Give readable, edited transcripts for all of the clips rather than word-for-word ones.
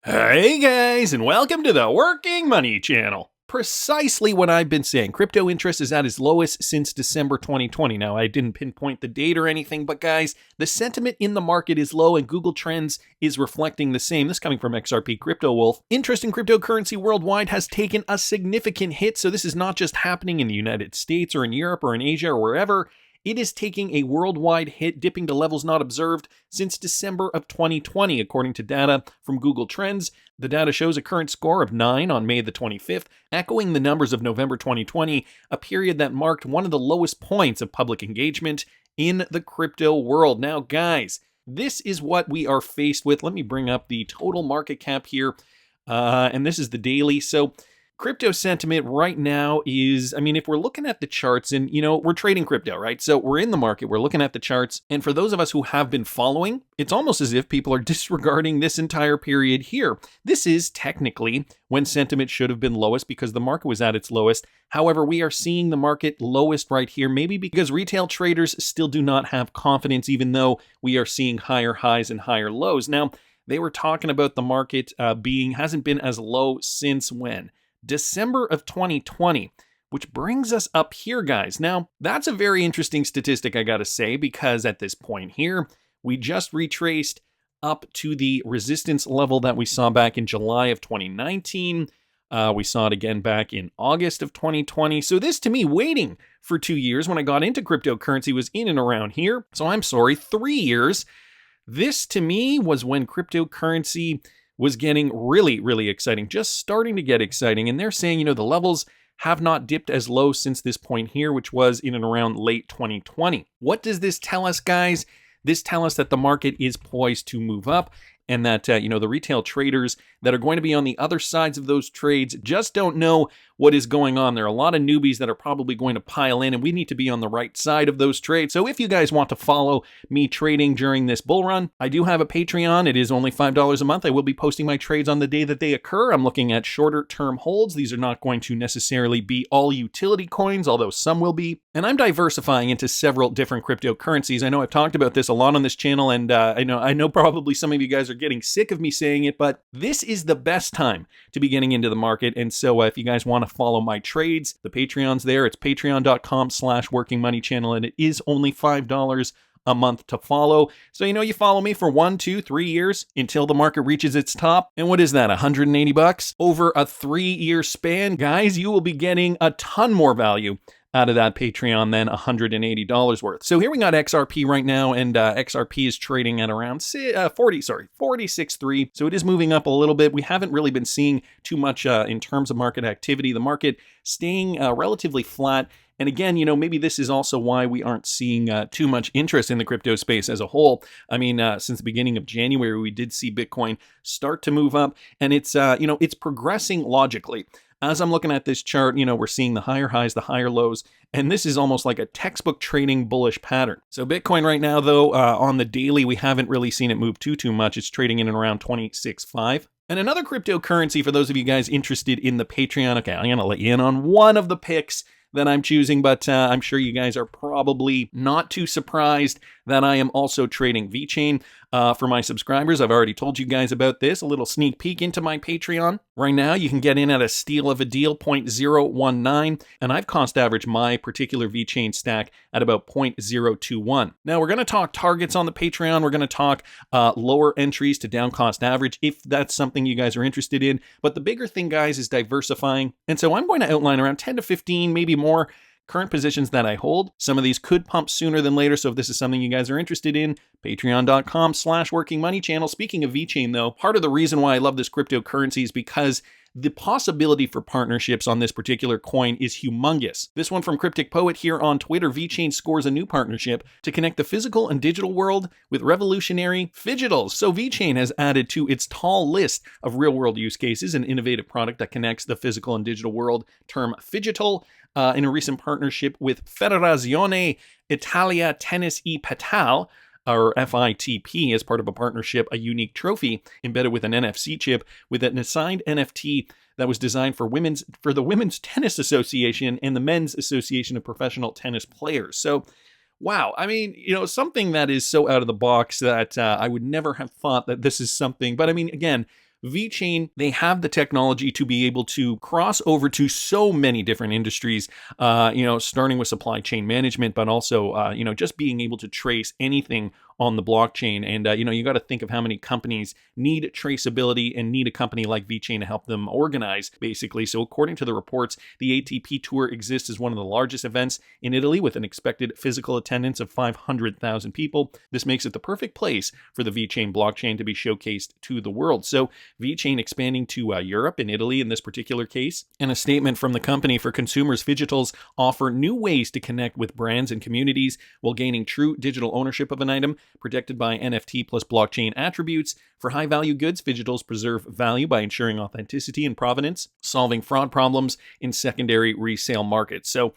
Hey guys, and welcome to the Working Money Channel. Precisely what I've been saying. Crypto interest is at its lowest since December 2020. Now, I didn't pinpoint the date or anything, but guys, the sentiment in the market is low and Google Trends is reflecting the same. This coming from XRP Crypto Wolf. Interest in cryptocurrency worldwide has taken a significant hit, so this is not just happening in the United States or in Europe or in Asia or wherever. It is taking a worldwide hit, dipping to levels not observed since December of 2020, according to data from Google Trends. The data shows a current score of 9 on May the 25th, echoing the numbers of November 2020, a period that marked one of the lowest points of public engagement in the crypto world. Now, guys, this is what we are faced with. Let me bring up the total market cap here, and this is the daily. So, crypto sentiment right now is, if we're looking at the charts and, we're trading crypto, right? So we're in the market, we're looking at the charts. And for those of us who have been following, it's almost as if people are disregarding this entire period here. This is technically when sentiment should have been lowest because the market was at its lowest. However, we are seeing the market lowest right here, maybe because retail traders still do not have confidence, even though we are seeing higher highs and higher lows. Now, they were talking about the market hasn't been as low since when? December of 2020, which brings us up here, guys. Now, that's a very interesting statistic, I gotta say, because at this point here, we just retraced up to the resistance level that we saw back in July of 2019. We saw it again back in August of 2020. So this, to me, waiting for 2 years when I got into cryptocurrency was in and around here. So I'm sorry, 3 years. This, to me, was when cryptocurrency was getting really, really exciting, just starting to get exciting. And they're saying, the levels have not dipped as low since this point here, which was in and around late 2020. What does this tell us, guys? This tells us that the market is poised to move up and that, the retail traders that are going to be on the other sides of those trades just don't know what is going on. There are a lot of newbies that are probably going to pile in, and we need to be on the right side of those trades. So if you guys want to follow me trading during this bull run, I do have a Patreon. It is only $5 a month. I will be posting my trades on the day that they occur. I'm looking at shorter term holds. These are not going to necessarily be all utility coins, although some will be. And I'm diversifying into several different cryptocurrencies. I know I've talked about this a lot on this channel, and I know probably some of you guys are getting sick of me saying it, but this is the best time to be getting into the market. And so if you guys want to follow my trades, the Patreon's there. It's patreon.com/workingmoneychannel, and it is only $5 a month to follow. So, you follow me for 1, 2, 3 years until the market reaches its top. And what is that? $180 over a 3-year span? Guys, you will be getting a ton more value out of that Patreon than $180 worth. So here we got XRP right now, and XRP is trading at around 46.3. So it is moving up a little bit. We haven't really been seeing too much in terms of market activity. The market staying relatively flat. And again, maybe this is also why we aren't seeing too much interest in the crypto space as a whole. Since the beginning of January, we did see Bitcoin start to move up, and it's progressing logically. As I'm looking at this chart, we're seeing the higher highs, the higher lows, and this is almost like a textbook trading bullish pattern. So Bitcoin right now, though, on the daily, we haven't really seen it move too much. It's trading in and around 26.5. And another cryptocurrency for those of you guys interested in the Patreon. Okay, I'm going to let you in on one of the picks that I'm choosing, but I'm sure you guys are probably not too surprised that I am also trading VeChain. For my subscribers, I've already told you guys about this, a little sneak peek into my Patreon. Right now, you can get in at a steal of a deal, 0.019, and I've cost averaged my particular VeChain stack at about 0.021. Now, we're going to talk targets on the Patreon. We're going to talk lower entries to down cost average, if that's something you guys are interested in. But the bigger thing, guys, is diversifying. And so I'm going to outline around 10 to 15, maybe more, current positions that I hold. Some of these could pump sooner than later, so if this is something you guys are interested in, patreon.com/workingmoneychannel. Speaking of VeChain, though, part of the reason why I love this cryptocurrency is because the possibility for partnerships on this particular coin is humongous. This one from Cryptic Poet here on Twitter, VeChain scores a new partnership to connect the physical and digital world with revolutionary fidgetals. So VeChain has added to its tall list of real-world use cases an innovative product that connects the physical and digital world, term fidgetal, in a recent partnership with Federazione Italia Tennis e Patal, or FITP, as part of a partnership, a unique trophy embedded with an NFC chip with an assigned NFT that was designed for the Women's Tennis Association and the Men's Association of Professional Tennis Players. So, wow. Something that is so out of the box that I would never have thought that this is something. But again, VeChain, they have the technology to be able to cross over to so many different industries, starting with supply chain management, but also, just being able to trace anything on the blockchain. And, you got to think of how many companies need traceability and need a company like VeChain to help them organize, basically. So according to the reports, the ATP Tour exists as one of the largest events in Italy with an expected physical attendance of 500,000 people. This makes it the perfect place for the VeChain blockchain to be showcased to the world. So VeChain expanding to Europe and Italy in this particular case. And a statement from the company: for consumers, Fidgetals offer new ways to connect with brands and communities while gaining true digital ownership of an item, protected by NFT plus blockchain attributes. For high-value goods, Fidgetals preserve value by ensuring authenticity and provenance, solving fraud problems in secondary resale markets. So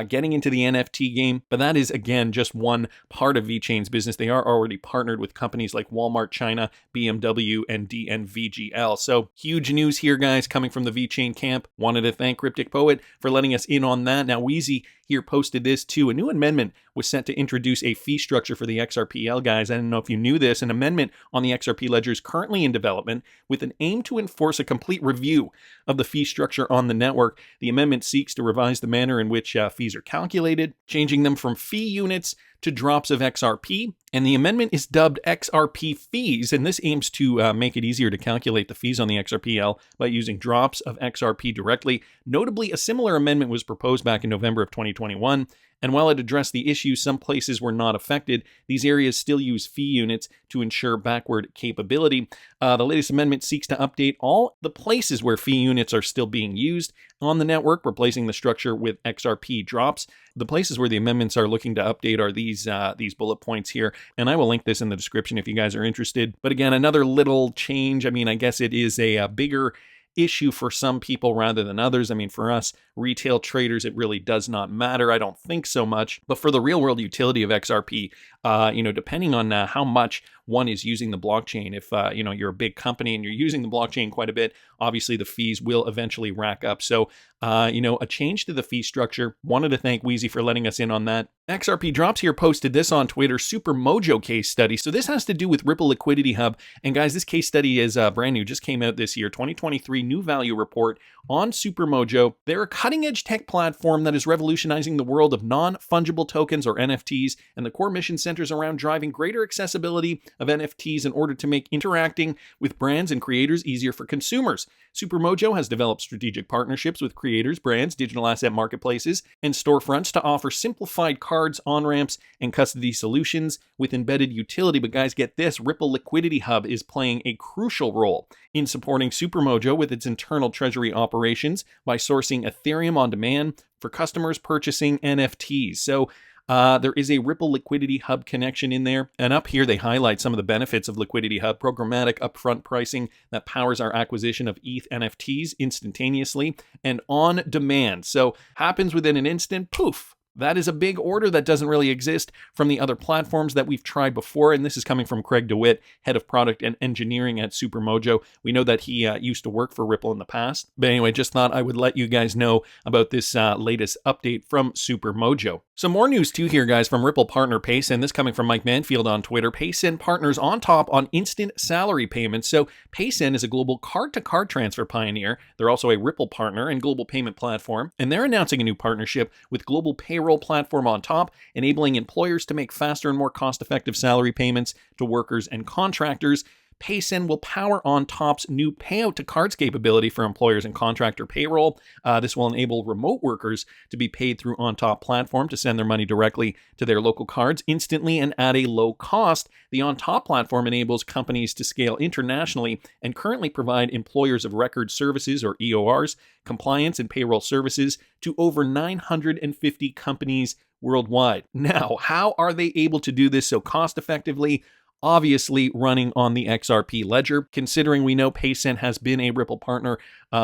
getting into the NFT game, but that is, again, just one part of VeChain's business. They are already partnered with companies like Walmart China, BMW, and DNVGL. So huge news here, guys, coming from the VeChain camp. Wanted to thank Cryptic Poet for letting us in on that. Now, Wheezy here posted this too. A new amendment was sent to introduce a fee structure for the XRPL, guys. I don't know if you knew this. An amendment on the XRP ledger is currently in development with an aim to enforce a complete review of the fee structure on the network. The amendment seeks to revise the manner in which fees are calculated, changing them from fee units to drops of XRP, and the amendment is dubbed XRP fees, and this aims to make it easier to calculate the fees on the XRPL by using drops of XRP directly. Notably, a similar amendment was proposed back in November of 2021, and while it addressed the issue, some places were not affected. These areas still use fee units to ensure backward capability. The latest amendment seeks to update all the places where fee units are still being used on the network, replacing the structure with XRP drops. The places where the amendments are looking to update are these bullet points here, and I will link this in the description if you guys are interested. But again, another little change. I mean, I guess it is a bigger issue for some people rather than others. I mean, for us retail traders, it really does not matter. I don't think so much. But for the real world utility of XRP, depending on how much one is using the blockchain, if you're a big company and you're using the blockchain quite a bit, obviously the fees will eventually rack up. So, a change to the fee structure. Wanted to thank Wheezy for letting us in on that. XRP Drops here posted this on Twitter, Super Mojo case study. So this has to do with Ripple Liquidity Hub. And guys, this case study is brand new, just came out this year, 2023 new value report on Super Mojo. They're a cutting-edge tech platform that is revolutionizing the world of non-fungible tokens, or NFTs, and the core mission centers around driving greater accessibility of NFTs in order to make interacting with brands and creators easier for consumers. Super Mojo has developed strategic partnerships with creators, brands, digital asset marketplaces, and storefronts to offer simplified cards, on-ramps, and custody solutions with embedded utility. But guys, get this, Ripple Liquidity Hub is playing a crucial role in supporting Super Mojo with its internal treasury operations by sourcing Ethereum on demand for customers purchasing NFTs. So there is a Ripple Liquidity Hub connection in there. And up here, they highlight some of the benefits of Liquidity Hub: programmatic upfront pricing that powers our acquisition of ETH NFTs instantaneously and on demand. So happens within an instant, poof. That is a big order that doesn't really exist from the other platforms that we've tried before. And this is coming from Craig DeWitt, head of product and engineering at Super Mojo. We know that he used to work for Ripple in the past. But anyway, just thought I would let you guys know about this latest update from Super Mojo. Some more news too here, guys, from Ripple partner Payson. This coming from Mike Manfield on Twitter. Payson partners on top on instant salary payments. So Payson is a global card-to-card transfer pioneer. They're also a Ripple partner and global payment platform. And they're announcing a new partnership with global payroll platform on top, enabling employers to make faster and more cost-effective salary payments to workers and contractors. Payson will power On Top's new payout to cards capability for employers and contractor payroll. This will enable remote workers to be paid through On Top platform to send their money directly to their local cards instantly and at a low cost. The On Top platform enables companies to scale internationally and currently provide employers of record services, or EORs, compliance and payroll services to over 950 companies worldwide. Now, how are they able to do this so cost effectively? Obviously running on the XRP ledger, considering we know Payson has been a Ripple partner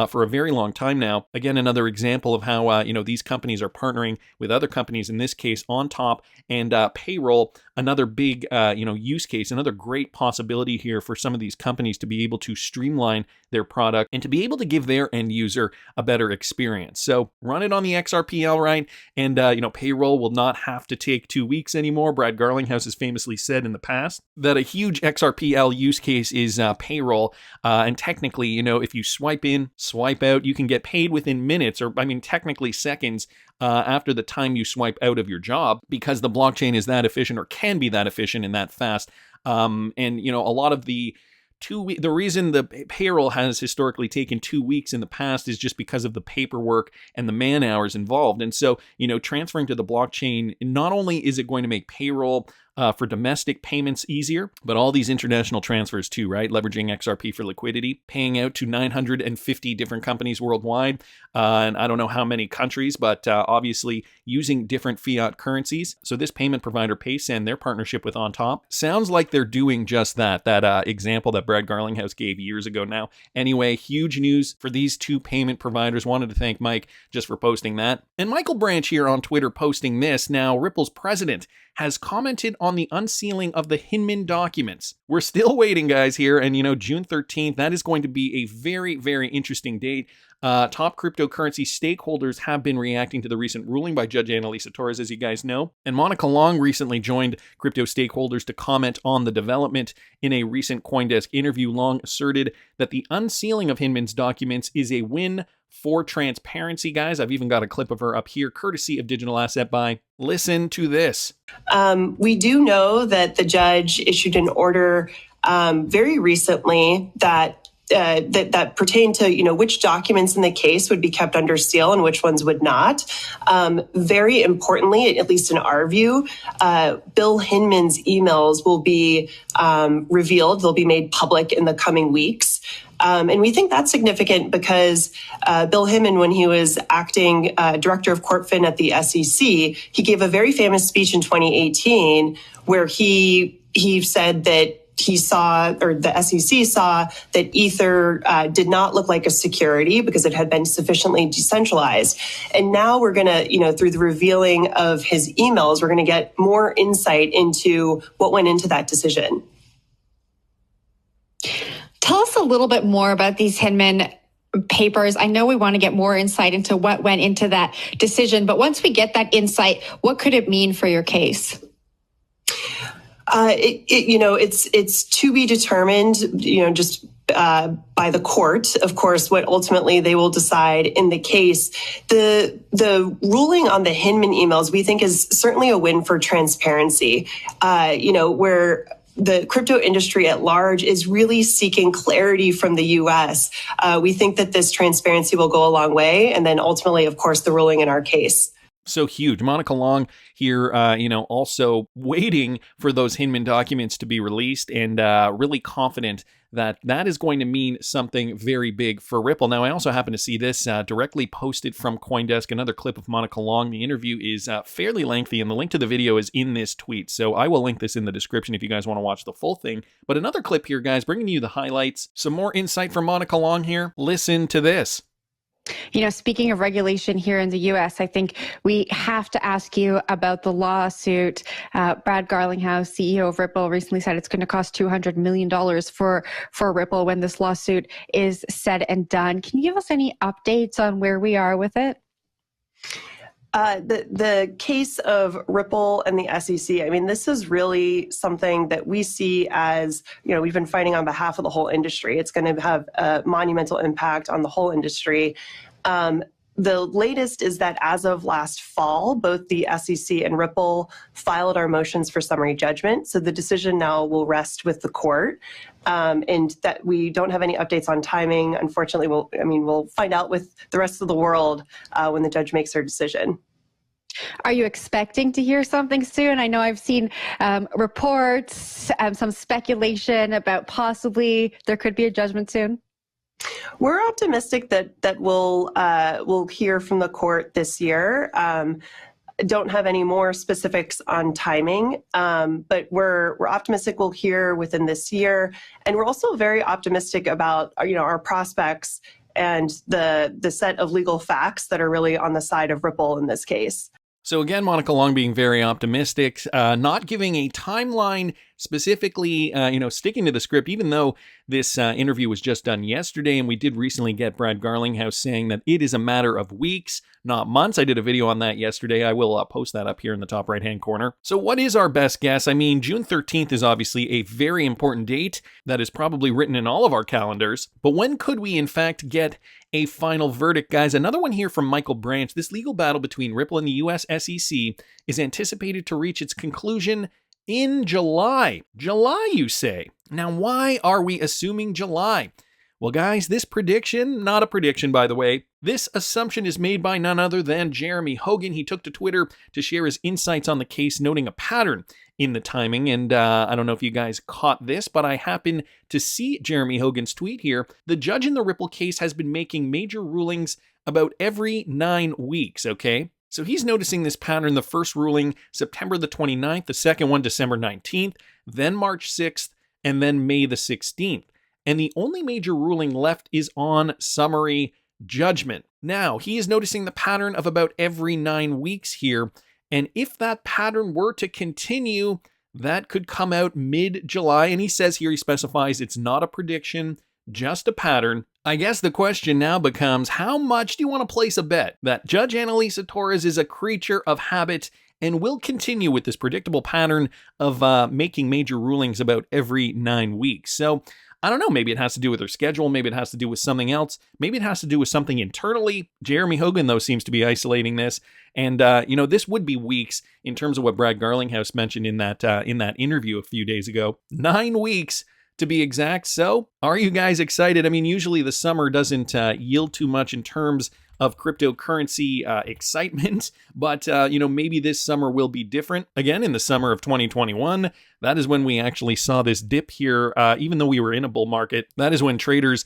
for a very long time now. Again, another example of how these companies are partnering with other companies, in this case On Top and payroll, another big, use case, another great possibility here for some of these companies to be able to streamline their product and to be able to give their end user a better experience. So run it on the XRP right, and payroll will not have to take 2 weeks anymore. Brad Garlinghouse has famously said in the past that a huge XRPL use case is payroll, and technically, if you swipe in, swipe out, you can get paid within minutes, or technically seconds, after the time you swipe out of your job, because the blockchain is that efficient, or can be that efficient and that fast. And a lot of the the reason the payroll has historically taken 2 weeks in the past is just because of the paperwork and the man hours involved. And so, transferring to the blockchain, not only is it going to make payroll for domestic payments easier, but all these international transfers too, right? Leveraging XRP for liquidity, paying out to 950 different companies worldwide, and I don't know how many countries, but obviously using different fiat currencies. So this payment provider, PaySend, their partnership with On Top, sounds like they're doing just that. That example that Brad Garlinghouse gave years ago now. Anyway, huge news for these two payment providers. Wanted to thank Mike just for posting that. And Michael Branch here on Twitter posting this. Now, Ripple's president has commented on the unsealing of the Hinman documents. We're still waiting, guys, here, and June 13th, that is going to be a very, very interesting date. Top cryptocurrency stakeholders have been reacting to the recent ruling by Judge Analisa Torres, as you guys know. And Monica Long recently joined crypto stakeholders to comment on the development. In a recent CoinDesk interview, Long asserted that the unsealing of Hinman's documents is a win for transparency, guys. I've even got a clip of her up here, courtesy of Digital Asset Buy. Listen to this. We do know that the judge issued an order very recently that pertain to, which documents in the case would be kept under seal and which ones would not. Very importantly, at least in our view, Bill Hinman's emails will be revealed. They'll be made public in the coming weeks. And we think that's significant because Bill Hinman, when he was acting director of CorpFin at the SEC, he gave a very famous speech in 2018 where he said that he saw, or the SEC saw, that Ether did not look like a security because it had been sufficiently decentralized. And now we're going to, through the revealing of his emails, we're going to get more insight into what went into that decision. Tell us a little bit more about these Hinman papers. I know we want to get more insight into what went into that decision, but once we get that insight, what could it mean for your case? It's to be determined, just by the court, of course, what ultimately they will decide in the case. The ruling on the Hinman emails, we think, is certainly a win for transparency, where the crypto industry at large is really seeking clarity from the U.S. We think that this transparency will go a long way. And then ultimately, of course, the ruling in our case. So huge. Monica Long here, also waiting for those Hinman documents to be released, and really confident that that is going to mean something very big for Ripple. Now, I also happen to see this directly posted from CoinDesk, another clip of Monica Long. The interview is fairly lengthy, and the link to the video is in this tweet. So I will link this in the description if you guys want to watch the full thing. But another clip here, guys, bringing you the highlights. Some more insight from Monica Long here. Listen to this. Speaking of regulation here in the U.S., I think we have to ask you about the lawsuit. Brad Garlinghouse, CEO of Ripple, recently said it's going to cost $200 million for Ripple when this lawsuit is said and done. Can you give us any updates on where we are with it? The case of Ripple and the SEC, this is really something that we see as, we've been fighting on behalf of the whole industry. It's going to have a monumental impact on the whole industry. The latest is that as of last fall, both the SEC and Ripple filed our motions for summary judgment. So the decision now will rest with the court. And that we don't have any updates on timing. Unfortunately, we'll find out with the rest of the world when the judge makes her decision. Are you expecting to hear something soon? I know I've seen reports, some speculation about possibly there could be a judgment soon. We're optimistic that we'll hear from the court this year. Don't have any more specifics on timing, but we're optimistic we'll hear within this year, and we're also very optimistic about our prospects and the set of legal facts that are really on the side of Ripple in this case. So again, Monica Long being very optimistic, not giving a timeline specifically, sticking to the script, even though this interview was just done yesterday, and we did recently get Brad Garlinghouse saying that it is a matter of weeks, not months. I did a video on that yesterday. I will post that up here in the top right-hand corner. So what is our best guess? I mean, June 13th is obviously a very important date that is probably written in all of our calendars, but when could we in fact get a final verdict, guys? Another one here from Michael Branch. This legal battle between Ripple and the US SEC is anticipated to reach its conclusion in July. July, you say? Now, why are we assuming July? Well, guys, this prediction, not a prediction, by the way, this assumption is made by none other than Jeremy Hogan. He took to Twitter to share his insights on the case, noting a pattern in the timing. And I don't know if you guys caught this, but I happened to see Jeremy Hogan's tweet here. The judge in the Ripple case has been making major rulings about every 9 weeks, okay? So he's noticing this pattern. The first ruling, September the 29th, the second one, December 19th, then March 6th, and then May the 16th. And the only major ruling left is on summary judgment. Now, he is noticing the pattern of about every 9 weeks here. And if that pattern were to continue, that could come out mid-July. And he says here, he specifies it's not a prediction, just a pattern. I guess the question now becomes, how much do you want to place a bet that Judge Analisa Torres is a creature of habit and will continue with this predictable pattern of making major rulings about every 9 weeks? So I don't know, maybe it has to do with her schedule, maybe it has to do with something else, maybe it has to do with something internally. Jeremy Hogan, though, seems to be isolating this. And, this would be weeks in terms of what Brad Garlinghouse mentioned in that interview a few days ago. 9 weeks to be exact. So are you guys excited? I mean, usually the summer doesn't yield too much in terms of cryptocurrency excitement, but maybe this summer will be different. Again, in the summer of 2021, that is when we actually saw this dip here. Even though we were in a bull market, that is when traders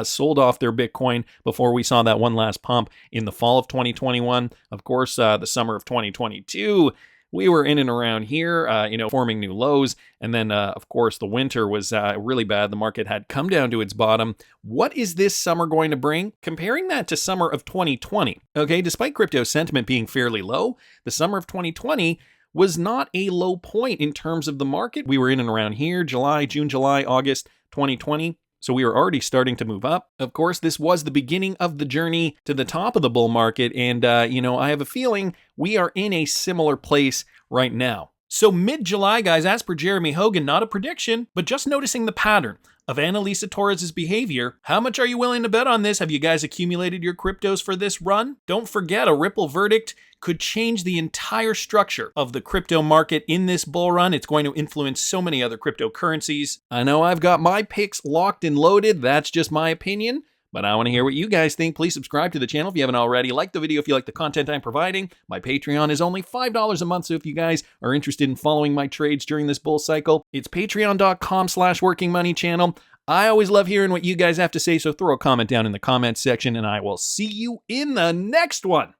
sold off their Bitcoin before we saw that one last pump in the fall of 2021. Of course, the summer of 2022, we were in and around here, forming new lows. And then, of course, the winter was really bad. The market had come down to its bottom. What is this summer going to bring? Comparing that to summer of 2020, okay, despite crypto sentiment being fairly low, the summer of 2020 was not a low point in terms of the market. We were in and around here, June, July, August 2020. So we were already starting to move up. Of course, this was the beginning of the journey to the top of the bull market. And, I have a feeling we are in a similar place right now. So mid-July, guys, as per Jeremy Hogan, not a prediction, but just noticing the pattern of Analisa Torres' behavior. How much are you willing to bet on this? Have you guys accumulated your cryptos for this run? Don't forget, a Ripple verdict could change the entire structure of the crypto market in this bull run. It's going to influence so many other cryptocurrencies. I know I've got my picks locked and loaded. That's just my opinion, but I want to hear what you guys think. Please subscribe to the channel if you haven't already. Like the video if you like the content I'm providing. My Patreon is only $5 a month, so if you guys are interested in following my trades during this bull cycle, it's patreon.com/workingmoneychannel. I always love hearing what you guys have to say, so throw a comment down in the comments section, and I will see you in the next one.